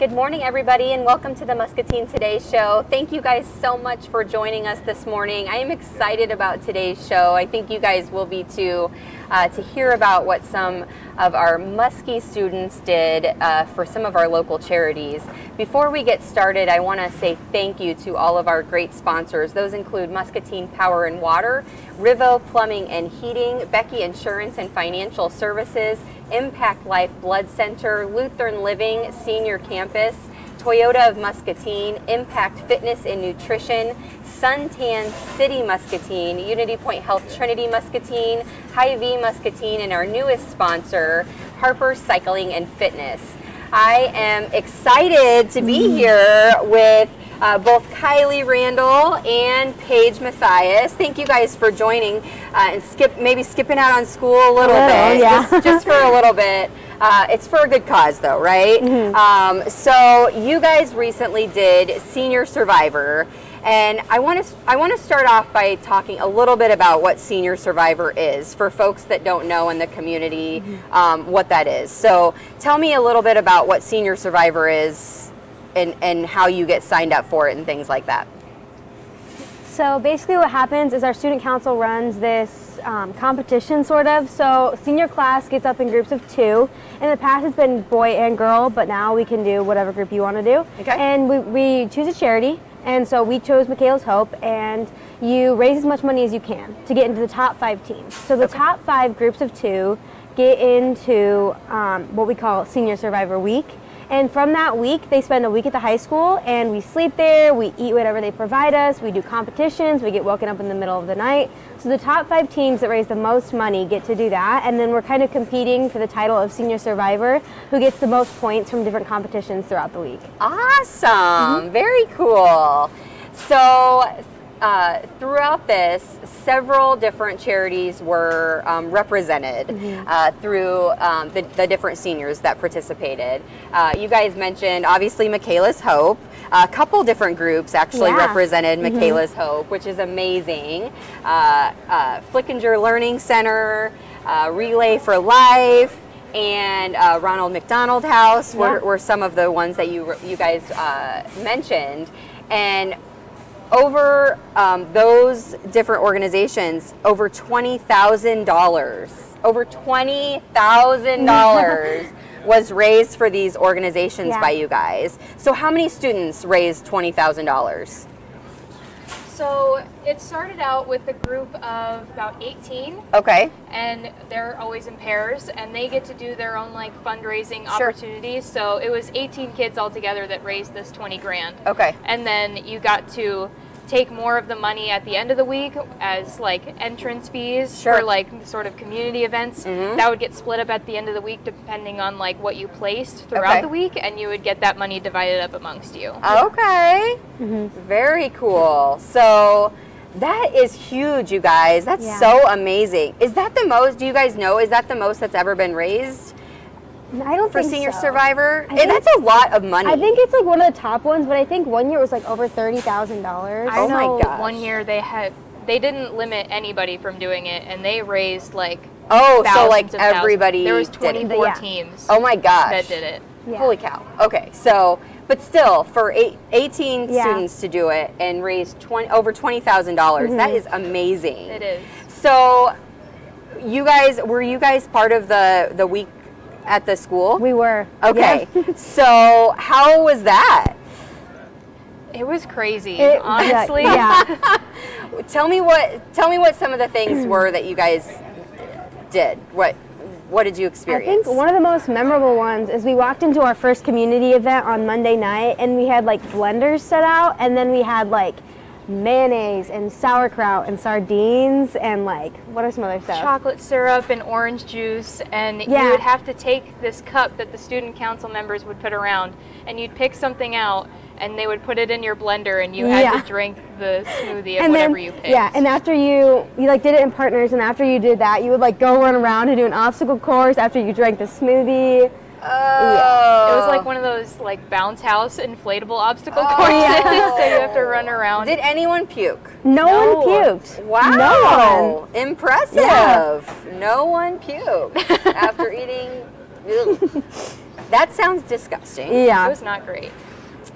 Good morning, everybody, and welcome to the Muscatine Today show. Thank you guys so much for joining us this morning. I am excited about today's show. I think you guys will be too, to hear about what some of our Muskie students did for some of our local charities. Before we get started, I want to say thank you to all of our great sponsors. Those include Muscatine Power and Water, Rivo Plumbing and Heating, Becky Insurance and Financial Services, Impact Life Blood Center, Lutheran Living Senior Campus, Toyota of Muscatine, Impact Fitness and Nutrition, Suntan City Muscatine, Unity Point Health Trinity Muscatine, Hy-Vee Muscatine, and our newest sponsor, Harper's Cycling and Fitness. I am excited to be here with both Kiley Randoll and Paige Mathias. Thank you guys for joining and maybe skipping out on school a little bit, yeah. just for a little bit. It's for a good cause though, right? Mm-hmm. So you guys recently did Senior Survivor, and I want to start off by talking a little bit about what Senior Survivor is for folks that don't know in the community, what that is. So tell me a little bit about what Senior Survivor is and how you get signed up for it and things like that. So basically what happens is our student council runs this competition sort of. So senior class gets up in groups of 2. In the past it's been boy and girl, but now we can do whatever group you want to do. Okay. And we choose a charity. And so we chose Micaela's Hope, and you raise as much money as you can to get into the top 5 teams. So the top 5 groups of 2 get into what we call Senior Survivor Week. And from that week, they spend a week at the high school, and we sleep there, we eat whatever they provide us, we do competitions, we get woken up in the middle of the night. So the top 5 teams that raise the most money get to do that, and then we're kind of competing for the title of Senior Survivor, who gets the most points from different competitions throughout the week. Awesome, very cool. So throughout this, several different charities were represented through the different seniors that participated. You guys mentioned, obviously, Micaela's Hope. A couple different groups actually represented Micaela's Hope, which is amazing. Flickinger Learning Center, Relay for Life, and Ronald McDonald House were some of the ones that you guys mentioned. And over those different organizations, over $20,000 was raised for these organizations by you guys. So how many students raised $20,000? So it started out with a group of about 18. Okay. And they're always in pairs, and they get to do their own like fundraising opportunities. So it was 18 kids altogether that raised this 20 grand. Okay. And then you got to take more of the money at the end of the week as like entrance fees for like sort of community events. That would get split up at the end of the week depending on like what you placed throughout the week, and you would get that money divided up amongst you. Okay. Very cool. So that is huge, you guys. That's so amazing. Is that the most, do you guys know, is that the most that's ever been raised? I don't for think Senior so. Survivor? And that's a lot of money. I think it's like one of the top ones, but I think one year it was like over $30,000. Oh my gosh. One year they didn't limit anybody from doing it, and they raised like so like everybody there was did 24 it. teams. Oh my gosh. That did it. Yeah. Holy cow. Okay, so but still for 18 students to do it and raise over $20,000, that is amazing. It is. So were you guys part of the week at the school? We were. Okay. Yeah. So how was that? It was crazy, honestly. Tell me what some of the things were that you guys did. What did you experience? I think one of the most memorable ones is we walked into our first community event on Monday night, and we had like blenders set out, and then we had like mayonnaise and sauerkraut and sardines and like, what are some other stuff? Chocolate syrup and orange juice, and you would have to take this cup that the student council members would put around, and you'd pick something out, and they would put it in your blender, and you had to drink the smoothie of whatever you picked. Yeah, and after you like did it in partners, and after you did that, you would like go run around and do an obstacle course after you drank the smoothie. Oh. It was like one of those like bounce house inflatable obstacle courses, so you have to run around. Did anyone puke? No one puked. Wow. No one. Impressive. Yeah. No one puked after eating Ew. That sounds disgusting. Yeah. It was not great.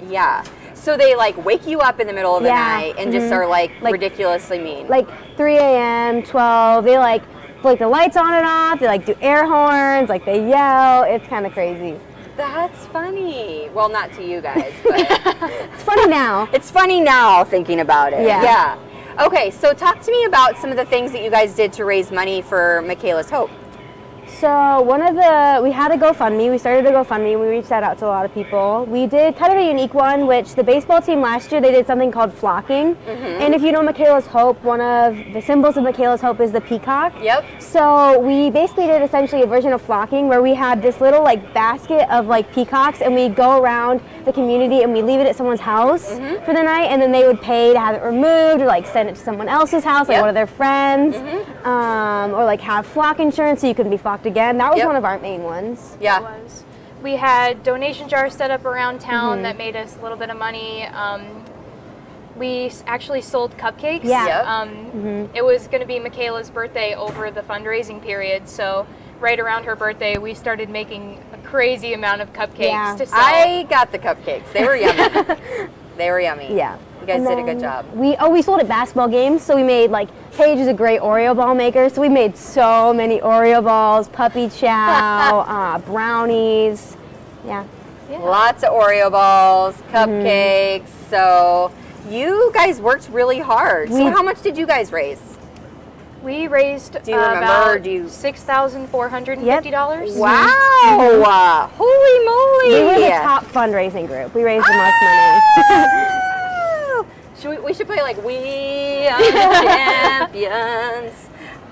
Yeah. So they like wake you up in the middle of the Yeah. night and just are like Like- ridiculously mean. Like 3 a.m., 12. They like flick the lights on and off. They like do air horns. Like they yell. It's kind of crazy. That's funny. Well, not to you guys, but It's funny now. it's funny now thinking about it. Yeah. Okay, so talk to me about some of the things that you guys did to raise money for Micaela's Hope. So we had a GoFundMe. We started a GoFundMe. We reached that out to a lot of people. We did kind of a unique one, which the baseball team last year, they did something called flocking. And if you know Micaela's Hope, one of the symbols of Micaela's Hope is the peacock. Yep. So we basically did essentially a version of flocking where we had this little like basket of like peacocks, and we go around the community and we leave it at someone's house for the night, and then they would pay to have it removed or like send it to someone else's house, like Yep. one of their friends, or like have flock insurance so you can be flocked again. That was Yep. one of our main ones. Yeah. Was. We had donation jars set up around town that made us a little bit of money. We actually sold cupcakes. Yeah. Yep. It was going to be Micaela's birthday over the fundraising period, so right around her birthday, we started making a crazy amount of cupcakes Yeah. to sell. I got the cupcakes. They were yummy. They were yummy. Yeah. You guys And did a good then job. We sold at basketball games, so we made like Paige is a great Oreo ball maker, so we made so many Oreo balls, puppy chow, brownies. Yeah. Yeah. Lots of Oreo balls, cupcakes. So you guys worked really hard. So We- how much did you guys raise? We raised Do you remember, about or do you- $6,450. Wow! Holy moly! We were the top fundraising group. We raised the most money. We should play like We Are Champions.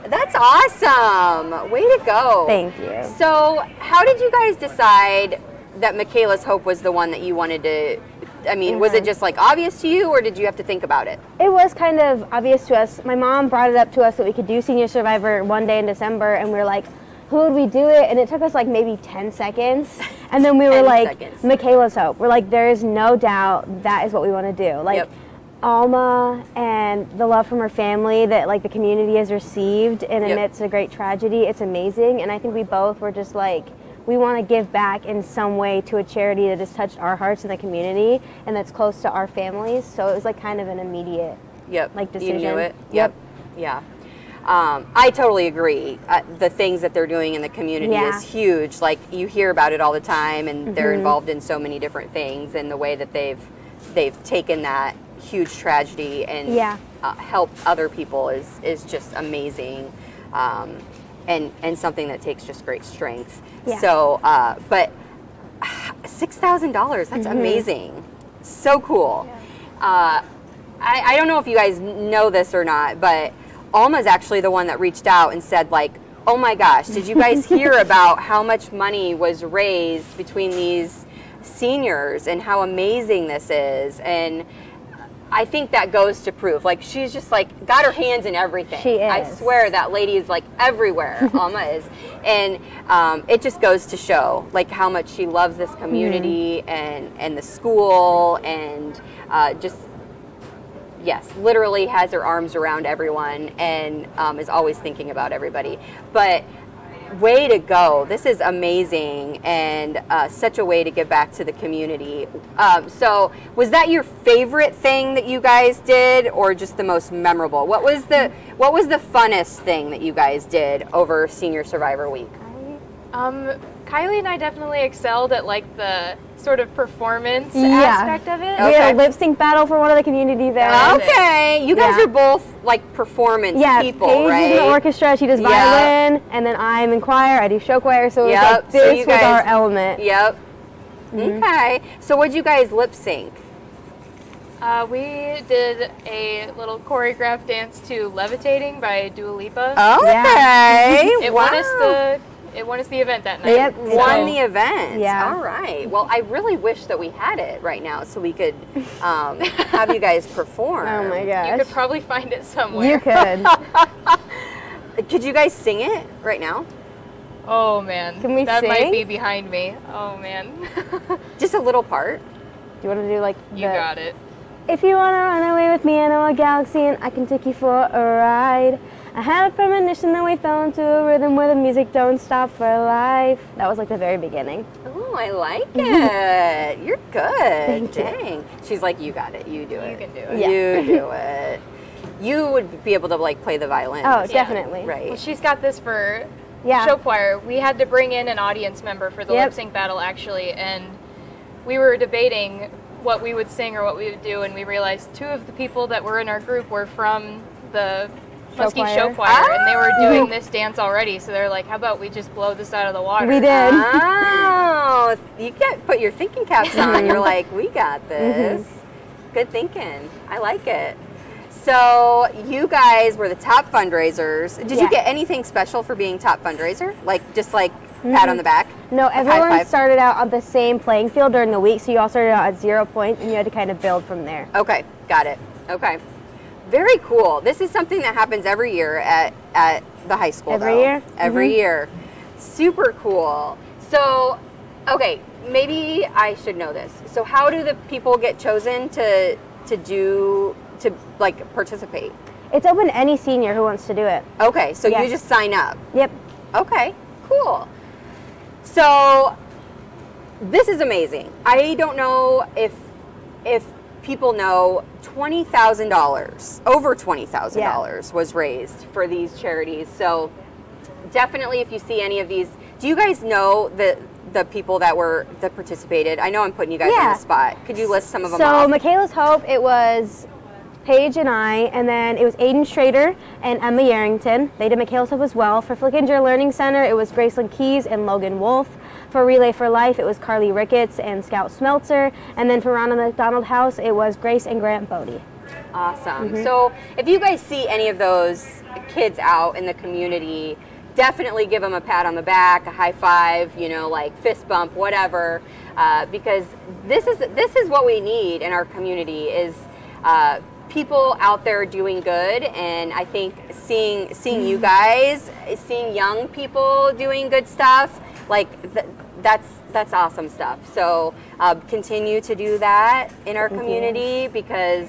That's awesome. Way to go. Thank you. So how did you guys decide that Micaela's Hope was the one that you wanted to, I mean, was it just like obvious to you, or did you have to think about it? It was kind of obvious to us. My mom brought it up to us that we could do Senior Survivor one day in December, and we were like, who would we do it? And it took us like maybe 10 seconds. And then we were 10 like, seconds. Micaela's Hope. We're like, there is no doubt that is what we want to do. Like, Yep. Alma and the love from her family that like the community has received and Yep. amidst a great tragedy, it's amazing. And I think we both were just like, we want to give back in some way to a charity that has touched our hearts in the community and that's close to our families. So it was like kind of an immediate Yep. like You decision. knew it? Yep. Yeah. I totally agree. The things that they're doing in the community Yeah. is huge. Like, you hear about it all the time, and they're involved in so many different things, and the way that they've taken that huge tragedy and Yeah. helped other people is just amazing, and something that takes just great strength. Yeah. So, but $6,000, that's amazing. So cool. I don't know if you guys know this or not, but Alma's actually the one that reached out and said, like, oh my gosh, did you guys hear about how much money was raised between these seniors and how amazing this is? And I think that goes to prove, like, she's just like got her hands in everything. She is. I swear that lady is like everywhere. Alma is, and it just goes to show like how much she loves this community and the school, and just yes, literally has her arms around everyone and is always thinking about everybody. But way to go. This is amazing, and such a way to give back to the community. So was that your favorite thing that you guys did, or just the most memorable? What was the funnest thing that you guys did over Senior Survivor Week? Kylie and I definitely excelled at like the sort of performance Yeah. aspect of it. Okay. We had a lip sync battle for one of the community events. Okay, you guys Yeah. are both like performance Yeah, people, Paige right? is in the orchestra, she does Yeah. violin, and then I'm in choir, I do show choir, so it was Yep, like so this you was guys- our element. Yep. Okay. So what'd you guys lip sync? We did a little choreographed dance to "Levitating" by Dua Lipa. Okay. It wow. won us the event that night. Yep. Won the event. Yeah. All right. Well, I really wish that we had it right now so we could have you guys perform. Oh my gosh. You could probably find it somewhere. You could. Could you guys sing it right now? Oh man, Can we that sing? might be behind me. Oh man, Just a little part. Do you want to do like you the, got it. If you want to run away with me, I know a galaxy and I can take you for a ride. I had a premonition that we fell into a rhythm where the music don't stop for life. That was like the very beginning. Oh, I like it. You're good. Thank you. Dang. She's like, you got it. You do it. You can do it. Yeah. You do it. You would be able to like play the violin. Oh, definitely. Right. Well, she's got this for Yeah. show choir. We had to bring in an audience member for the Yep. lip sync battle, actually, and we were debating what we would sing or what we would do, and we realized 2 of the people that were in our group were from the Muskie choir. show choir, and they were doing this dance already, so they're like, how about we just blow this out of the water? We did. Oh, you get put your thinking caps on. You're like, we got this. Good thinking. I like it. So you guys were the top fundraisers. Did you Yeah. get anything special for being top fundraiser? Like just like pat on the back? No, Like high everyone five? started out on the same playing field during the week, so you all started out at 0 points, and you had to kind of build from there. Okay, got it. Okay. Very cool. This is something that happens every year at the high school. Every though. year? Every year. Super cool. So, okay, maybe I should know this. So how do the people get chosen to like participate? It's open to any senior who wants to do it. Okay, so you Yes. just sign up. Yep. Okay, cool. So this is amazing. I don't know if people know $20,000, over $20,000 was raised for these charities. So definitely, if you see any of these, do you guys know the people that participated? I know I'm putting you guys on Yeah. the spot. Could you list some of them So off? Micaela's Hope, it was Paige and I, and then it was Aiden Schrader and Emma Yarrington. They did Micaela's Hope as well. For Flickinger Learning Center, it was Graceland Keys and Logan Wolf. For Relay for Life, it was Carly Ricketts and Scout Smeltzer. And then for Ronald McDonald House, it was Grace and Grant Bodie. Awesome. So if you guys see any of those kids out in the community, definitely give them a pat on the back, a high five, like fist bump, whatever, because this is what we need in our community is people out there doing good. And I think seeing you guys, seeing young people doing good stuff, like that's awesome stuff. So continue to do that in our community because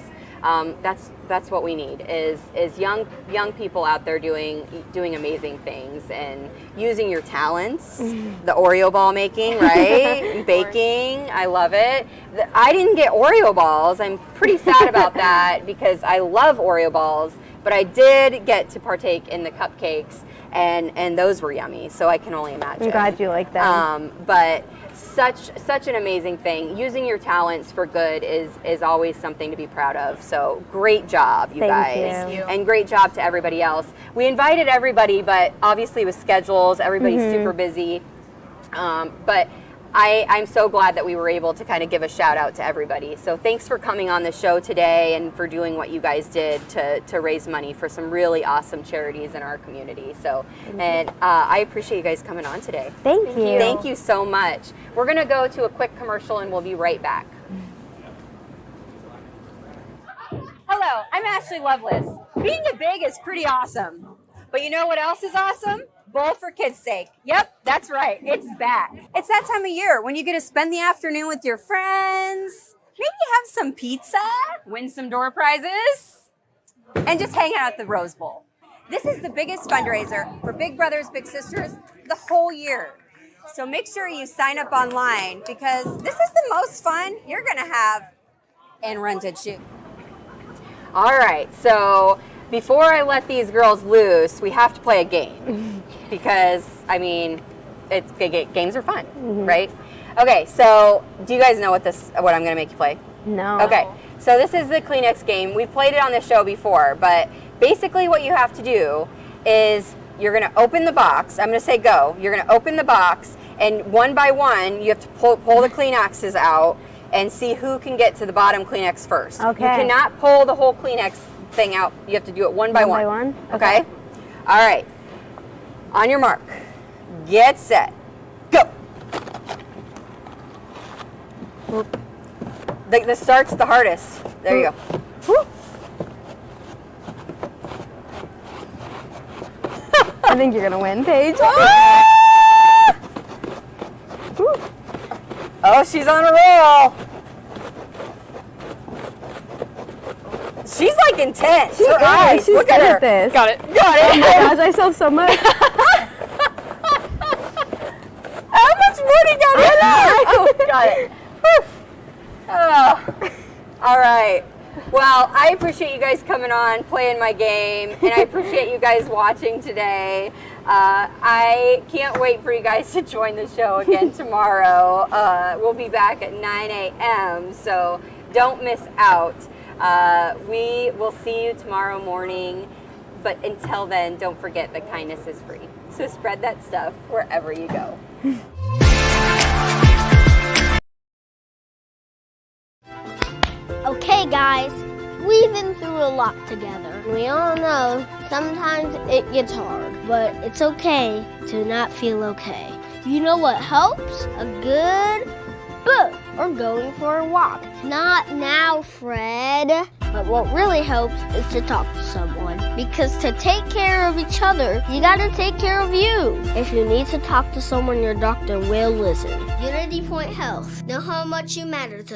that's what we need is young people out there doing amazing things and using your talents. The Oreo ball making, right? Baking, I love it. I didn't get Oreo balls. I'm pretty sad about that because I love Oreo balls, but I did get to partake in the cupcakes and those were yummy. So I can only imagine. I'm glad you like them. But such an amazing thing. Using your talents for good is always something to be proud of. So great job, you Thank guys. you. Thank you. And great job to everybody else. We invited everybody, but obviously with schedules, everybody's super busy. But I'm so glad that we were able to kind of give a shout out to everybody. So thanks for coming on the show today and for doing what you guys did to raise money for some really awesome charities in our community. So, and I appreciate you guys coming on today. Thank you. Thank you so much. We're going to go to a quick commercial and we'll be right back. Hello, I'm Ashley Lovelace. Being a big is pretty awesome. But you know what else is awesome? Bowl for Kids' Sake. Yep, that's right. It's back. It's that time of year when you get to spend the afternoon with your friends, maybe have some pizza, win some door prizes, and just hang out at the Rose Bowl. This is the biggest fundraiser for Big Brothers Big Sisters the whole year. So make sure you sign up online because this is the most fun you're going to have in Rented Shoe. All right, so before I let these girls loose, we have to play a game because, I mean, games are fun, right? Okay, so do you guys know what I'm going to make you play? No. Okay, so this is the Kleenex Game. We've played it on the show before, but basically what you have to do is you're going to open the box. I'm going to say go. You're going to open the box, and one by one, you have to pull the Kleenexes out and see who can get to the bottom Kleenex first. Okay. You cannot pull the whole Kleenex thing out. You have to do it one by one. One by one? Okay? All right. On your mark. Get set. Go. The start's the hardest. There you go. Woo. I think you're going to win, Paige. Oh, she's on a roll. She's like like intense. Her eyes. She's Look good at her. at this. Got it. Got Oh it. my gosh, I sell so much. How much money got in there? Oh, got it. Whew. Oh. All right. Well, I appreciate you guys coming on, playing my game, and I appreciate you guys watching today. I can't wait for you guys to join the show again tomorrow. We'll be back at 9 a.m., so don't miss out. We will see you tomorrow morning, but until then, don't forget that kindness is free. So spread that stuff wherever you go. Okay, guys, we've been through a lot together. We all know sometimes it gets hard, but it's okay to not feel okay. You know what helps? A good book or going for a walk. Not now, Fred. But what really helps is to talk to someone. Because to take care of each other, you gotta take care of you. If you need to talk to someone, your doctor will listen. Unity Point Health. Know how much you matter to